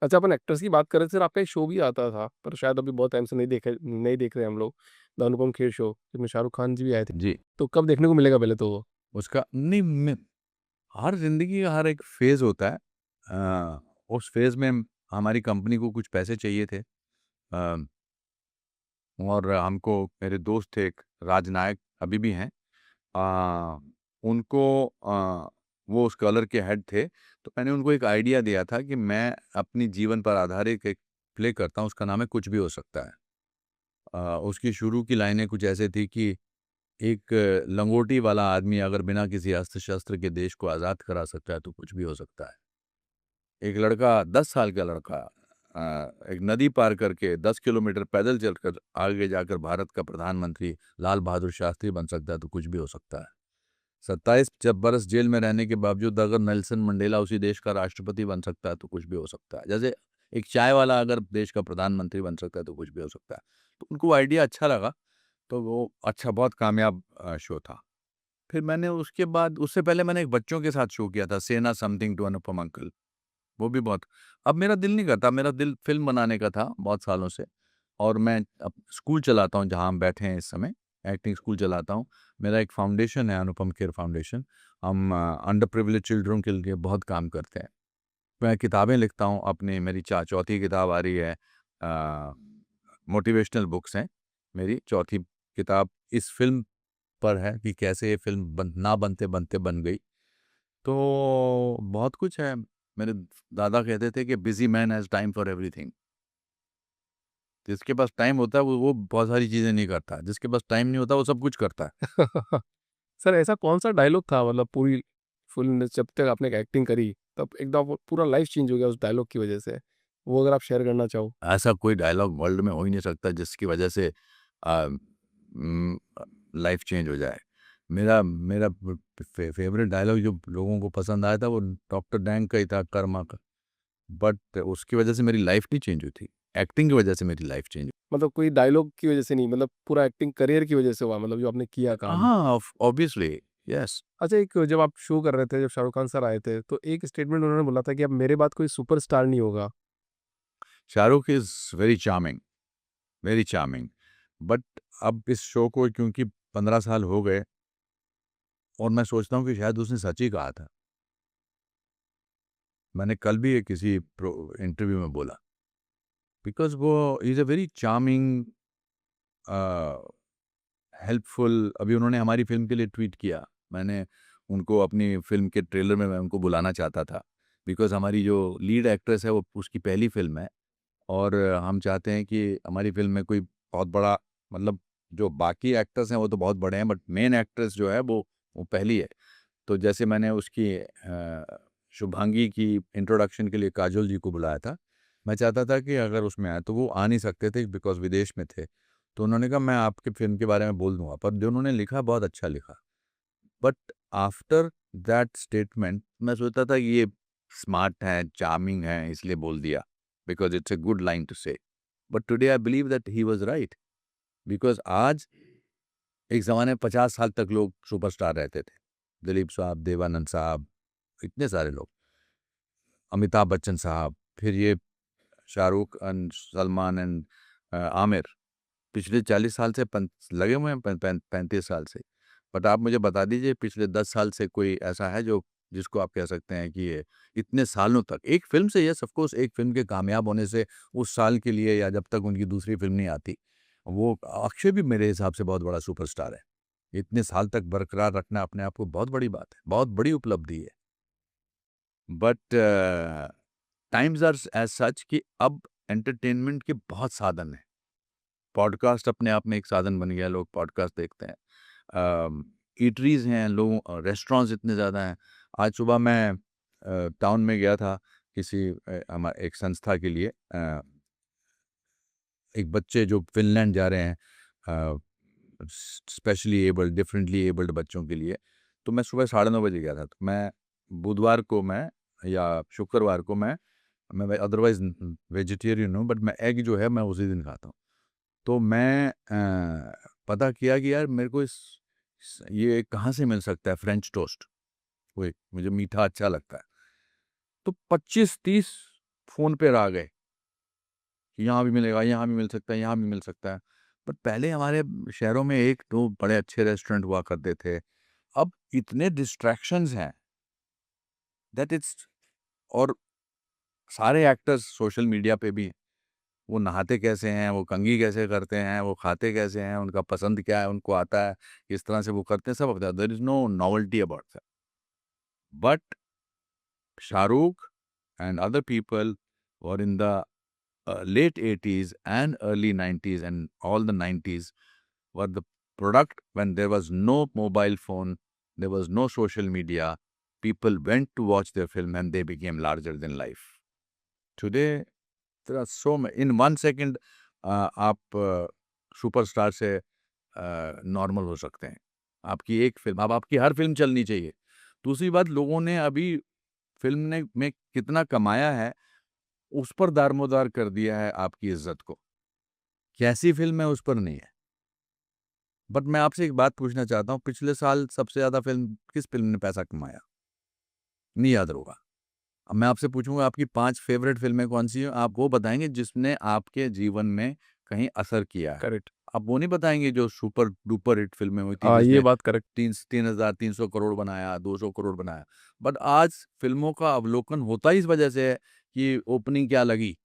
अच्छा, अपन एक्टर्स की बात कर रहे थे, सर आपका एक शो भी आता था, पर शायद अभी बहुत टाइम से नहीं देख रहे हम लोग, द अनुपम खेर शो, जिसमें शाहरुख खान जी भी आए थे। जी। तो कब देखने को मिलेगा पहले तो वो? उसका नहीं मैं हर ज़िंदगी का हर एक फ़ेज़ होता है। उस फ़ेज़ में हमारी कंपनी को कुछ पैसे चाहिए थे। और हमको मेरे दोस्त थे एक राजनायक अभी भी हैं। अ, उनको वो उस कलर के हेड थे, तो मैंने उनको एक आइडिया दिया था कि मैं अपनी जीवन पर आधारित एक प्ले करता हूँ, उसका नाम है कुछ भी हो सकता है। उसकी शुरू की लाइनें कुछ ऐसे थी कि एक लंगोटी वाला आदमी अगर बिना किसी अस्त्र-शस्त्र के देश को आज़ाद करा सकता है, तो कुछ भी हो सकता है। एक लड़का 10 साल का लड़का एक नदी पार करके 10 किलोमीटर पैदल चलकर आगे जाकर भारत का प्रधानमंत्री लाल बहादुर शास्त्री बन सकता है, तो कुछ भी हो सकता है। 27 जब बरस जेल में रहने के बावजूद अगर नेल्सन मंडेला उसी देश का राष्ट्रपति बन सकता है, तो कुछ भी हो सकता है। जैसे एक चाय वाला अगर देश का प्रधानमंत्री बन सकता है, तो कुछ भी हो सकता है। तो उनको आइडिया अच्छा लगा, तो वो अच्छा बहुत कामयाब शो था। फिर मैंने उसके बाद उससे पहले मैंने एक बच्चों के साथ शो किया था, से ना समथिंग टू अनुपम अंकल। वो भी बहुत अब मेरा दिल नहीं करता, मेरा दिल फ़िल्म बनाने का था बहुत सालों से और मैं अब स्कूल चलाता हूँ जहाँ हम बैठे हैं इस समय, एक्टिंग स्कूल चलाता हूँ। मेरा एक फाउंडेशन है अनुपम खेर फाउंडेशन। हम अंडर प्रिविलेज्ड चिल्ड्रन के लिए बहुत काम करते हैं। मैं किताबें लिखता हूँ अपनी मेरी चौथी किताब आ रही है मोटिवेशनल बुक्स हैं मेरी चौथी किताब इस फ़िल्म पर है कि कैसे ये फ़िल्म ना बनते-बनते बन गई। तो बहुत कुछ है। मेरे दादा कहते थे कि busy man has time for everything. जिसके पास टाइम होता है वो बहुत सारी चीज़ें नहीं करता। जिसके पास टाइम नहीं होता वो सब कुछ करता है। सर ऐसा कौन-सा डायलॉग था, मतलब पूरी फ़िल्म जब तक आपने एक्टिंग करी, तब एकदम वो पूरा लाइफ़ चेंज हो गया उस डायलॉग की वज़ह से? वो अगर आप शेयर करना चाहो? ऐसा कोई डायलॉग वर्ल्ड में हो ही नहीं सकता जिसकी वजह से लाइफ़ चेंज हो जाए। मेरा मेरा फ़ेवरेट डायलॉग जो लोगों को पसंद आया था वो डॉक्टर डैंग का ही था कर्मा का। बट उसकी वजह से मेरी लाइफ़ नहीं चेंज हुई थी। एक्टिंग की वजह से मेरी लाइफ़ चेंज मतलब कोई डायलॉग की वज़ह से नहीं, मतलब पूरा एक्टिंग करियर की वज़ह से हुआ, मतलब जो आपने किया काम? हाँ, ऑब्वियसली, यस। अच्छा, एक जब आप शो कर रहे थे, जब शाहरुख खान सर आए थे, तो एक स्टेटमेंट उन्होंने बोला था कि अब मेरे बाद कोई सुपरस्टार नहीं होगा। Shahrukh is very charming. But अब इस शो को क्योंकि 15 साल हो गए और मैं सोचता हूँ कि शायद उसने सच ही कहा था। मैंने कल भी ये किसी इंटरव्यू में बोला बिकॉज़ वो he is a very charming helpful अभी उन्होंने हमारी फ़िल्म के लिए ट्वीट किया। मैंने उनको अपनी फ़िल्म के ट्रेलर में मैं उनको बुलाना चाहता था बिकॉज़ हमारी जो लीड एक्ट्रेस है वो उसकी पहली फ़िल्म है और हम चाहते हैं कि हमारी फ़िल्म में कोई बहुत बड़ा मतलब जो बाकी एक्टर्स हैं वो तो बहुत बड़े हैं बट मेन एक्ट्रेस जो है वो पहली है। तो जैसे मैंने उसकी शुभांगी की इंट्रोडक्शन के लिए काजोल जी को बुलाया था। मैं चाहता था कि अगर उसमें आए तो वो आ नहीं सकते थे बिकॉज़ विदेश में थे। तो उन्होंने कहा मैं आपकी फ़िल्म के बारे में बोल दूँगा, पर जो उन्होंने लिखा बहुत अच्छा लिखा। बट आफ्टर दैट स्टेटमेंट मैं सोचता था कि ये स्मार्ट है, चार्मिंग है इसलिए बोल दिया because it's a good line to say. But today I believe that he was right because आज एक ज़माने में 50 साल तक लोग सुपरस्टार रहते थे। दिलीप साहब, देवानंद साहब, इतने सारे लोग। अमिताभ बच्चन साहब, फिर ये शाहरुख एंड सलमान एंड आमिर। पिछले 40 साल से लगे हुए हैं 35 साल से। बट आप मुझे बता दीजिए पिछले 10 साल से कोई ऐसा है जो जिसको आप कह सकते हैं कि ये इतने सालों तक एक फ़िल्म से यस ऑफ़ कोर्स एक फ़िल्म के कामयाब होने से उस साल के लिए या जब तक उनकी दूसरी फ़िल्म नहीं आती, वो अक्षय भी मेरे हिसाब से बहुत बड़ा सुपरस्टार है। इतने साल तक बरकरार रखना अपने आप को बहुत बड़ी बात है, बहुत बड़ी उपलब्धि है। But times are as such कि अब एंटरटेनमेंट के बहुत साधन हैं। पॉडकास्ट अपने आप में एक साधन बन गया, लोग पॉडकास्ट देखते हैं। ईटरीज़ हैं, रेस्टोरेंट्स इतने ज़्यादा हैं। आज सुबह मैं टाउन में गया था किसी एक संस्था के लिए एक बच्चे जो फ़िनलैंड जा रहे हैं अ, स्पेशली एबल्ड डिफरेंटली एबल्ड बच्चों के लिए। तो मैं सुबह 9:30 बजे गया था। तो मैं बुधवार को मैं या शुक्रवार को मैं अदरवाइज़ वेजिटेरियन हूँ बट मैं एग जो है मैं उसी दिन खाता हूँ। तो मैं पता किया कि यार मेरे को ये कहाँ से मिल सकता है फ्रेंच टोस्ट? कोई मुझे मीठा अच्छा लगता है। तो 25-30 फ़ोन पे आ गए कि यहाँ भी मिलेगा, यहाँ भी मिल सकता है, यहाँ भी मिल सकता है। बट पहले हमारे शहरों में 1-2 बड़े अच्छे रेस्टोरेंट हुआ करते थे। अब इतने डिस्ट्रैक्शंस हैं दैट इट्स और सारे एक्टर्स सोशल मीडिया पे भी, वो नहाते कैसे हैं, वो कंघी कैसे करते हैं, वो खाते कैसे हैं, उनका पसंद क्या है, उनको आता है, किस तरह से वो करते हैं, सब होता है। There is no novelty about that. But Shahrukh and other people were in the late 80s and early 90s and all the 90s were the product when there was no mobile phone, there was no social media. People went to watch their film and they became larger than life. Today, there are so many. In 1 second, आप superstar से normal हो सकते हैं। आपकी एक film, अब आपकी हर film चलनी चाहिए। दूसरी बात, लोगों ने अभी फिल्म ने में कितना कमाया है, उस पर दारोमदार कर दिया है आपकी इज्जत को। कैसी फिल्म है उस पर नहीं है। बट मैं आपसे एक बात पूछना चाहता हूँ, पिछले साल सबसे ज़्यादा फिल्म किस फिल्म ने पैसा कमाया? नहीं याद होगा। अब मैं आपसे पूछूँगा आपकी 5 फ़ेवरेट फ़िल्में कौन-सी हैं? आप वो बताएँगे जिसने आपके जीवन में कहीं असर किया है। करेक्ट। आप वो नहीं बताएँगे जो सुपर डुपर हिट फ़िल्में हुई थी हाँ, ये जिसने बात करेक्ट। 3,300 करोड़ बनाया, 200 करोड़ बनाया। बट आज फ़िल्मों का अवलोकन होता ही इस वजह से है कि ओपनिंग क्या लगी।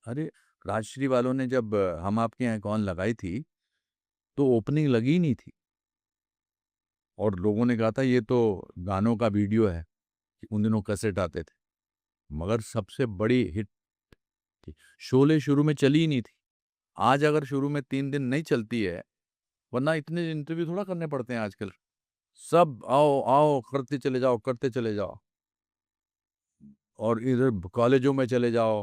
अरे! राजश्री वालों ने जब हम आपके हैं कौन लगाई थी, तो ओपनिंग लगी ही नहीं थी और लोगों ने कहा था ये तो गानों का वीडियो है। उन दिनों कैसेट आते थे। मगर सबसे बड़ी हिट थी। शोले शुरू में चली ही नहीं थी। आज अगर शुरू में 3 दिन नहीं चलती है, वरना इतने इंटरव्यू थोड़ा करने पड़ते हैं आजकल। सब आओ, आओ करते चले जाओ, करते चले जाओ। और इधर कॉलेजों में चले जाओ,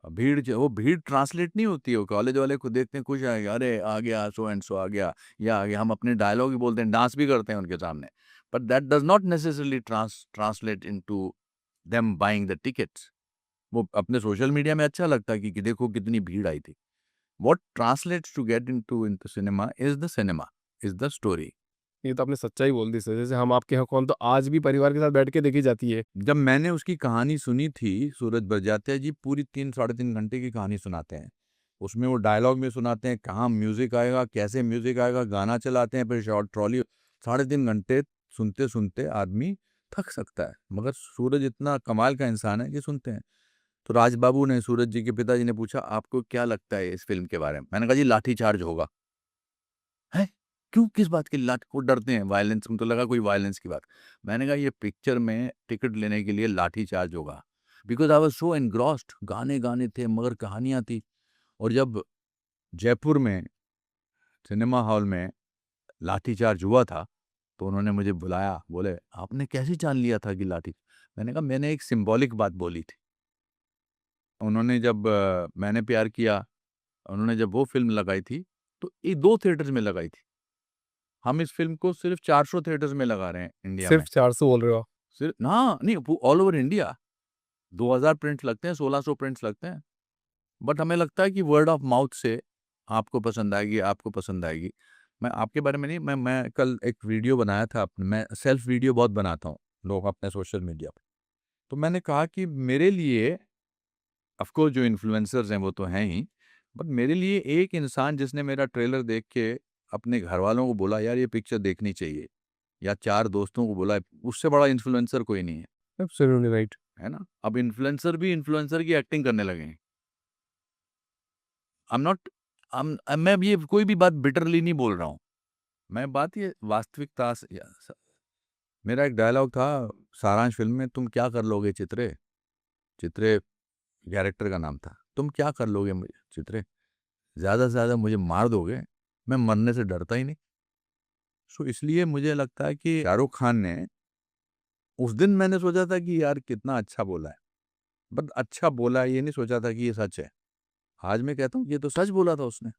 वो भीड़ ट्रांसलेट नहीं होती है। वो कॉलेज वाले को देखते हैं, खुश आएगा, अरे आ गया सो एंड सो आ गया, या आ गया। हम अपने डायलॉग भी बोलते हैं, डांस भी करते हैं उनके सामने। But that does not necessarily translate into them buying the tickets. वो अपने सोशल मीडिया में अच्छा लगता है कि देखो कितनी भीड़ आई थी। What translates to get into cinema is the story. ये तो आपने सच्चाई बोल दी सर। जैसे हम आपके हैं कौन तो आज भी परिवार के साथ बैठ के देखी जाती है। जब मैंने उसकी कहानी सुनी थी, सूरज बड़जात्या जी पूरी 3 साढ़े 3 घंटे की कहानी सुनाते हैं। उसमें वो डायलॉग भी सुनाते हैं, कहाँ म्यूज़िक आएगा, कैसे म्यूज़िक आएगा, गाना चलाते हैं, फिर शॉर्ट ट्रॉली। साढ़े 3 घंटे सुनते-सुनते आदमी थक सकता है, मगर सूरज इतना कमाल का इंसान है कि सुनते हैं। तो राज बाबू ने, सूरज जी के पिताजी ने पूछा, "आपको क्या लगता है इस फ़िल्म के बारे में?" मैंने कहा, "जी, लाठीचार्ज होगा।" हैं? क्यों? किस बात की वो डरते हैं वायलेंस, उनको लगा कोई वायलेंस की बात। मैंने कहा ये पिक्चर में टिकट लेने के लिए लाठीचार्ज होगा। Because I was so engrossed, गाने-गाने थे मगर कहानियाँ थी। और जब जयपुर में सिनेमा हॉल में लाठीचार्ज हुआ था, तो उन्होंने मुझे बुलाया, बोले, "आपने कैसे जान लिया था कि लाठी।" मैंने कहा मैंने एक सिंबॉलिक बात बोली थी। उन्होंने जब मैंने प्यार किया, उन्होंने जब वो फ़िल्म लगाई थी, तो ये 2 थिएटर्स में लगाई थी। हम इस फ़िल्म को सिर्फ़ 400 थिएटर्स में लगा रहे हैं इंडिया में। सिर्फ़ 400 बोल रहे हो आप? सिर्फ़ हाँ, नहीं ऑल ओवर इंडिया 2000 प्रिंट्स लगते हैं, 1600 प्रिंट्स लगते हैं। बट हमें लगता है कि वर्ड ऑफ माउथ से आपको पसंद आएगी, आपको पसंद आएगी। मैं आपके बारे में नहीं, मैं कल एक वीडियो बनाया था मैं सेल्फ वीडियो बहुत बनाता हूँ, लोग अपने सोशल मीडिया पे। तो मैंने कहा कि मेरे लिए ऑफ़ कोर्स जो इन्फ्लुएंसर्स हैं वो तो हैं ही, बट मेरे लिए एक इंसान जिसने मेरा ट्रेलर देख के अपने घरवालों को बोला यार ये पिक्चर देखनी चाहिए, या 4 दोस्तों को बोला, उससे बड़ा इन्फ्लुएंसर कोई नहीं है। Absolutely right. है ना? अब इन्फ्लुएंसर भी इन्फ्लुएंसर की एक्टिंग करने लगे हैं। आई एम नॉट मैं अब ये कोई भी बात बिटरली नहीं बोल रहा हूँ। मैं बात ये वास्तविकता से मेरा एक डायलॉग था सारांश फ़िल्म में, "तुम क्या कर लोगे चित्रे?" चित्रे कैरेक्टर का नाम था। "तुम क्या कर लोगे मुझे चित्रे? ज़्यादा से ज़्यादा मुझे मार दोगे, मैं मरने से डरता ही नहीं।" सो इसलिए मुझे लगता है कि शाहरुख खान ने उस दिन मैंने सोचा था कि यार कितना अच्छा बोला है। बट अच्छा बोला है ये नहीं सोचा था कि ये सच है। आज मैं कहता हूँ ये तो सच बोला था उसने।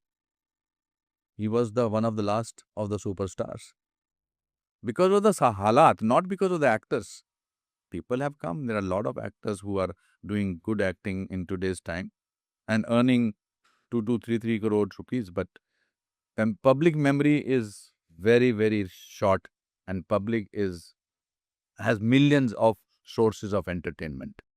He was the one of the last of the superstars. Because of the halat, not because of the actors. People have come. There are a lot of actors who are doing good acting in today's time and earning 2 to 3 crore rupees. But public memory is very, very short, and public has millions of sources of entertainment.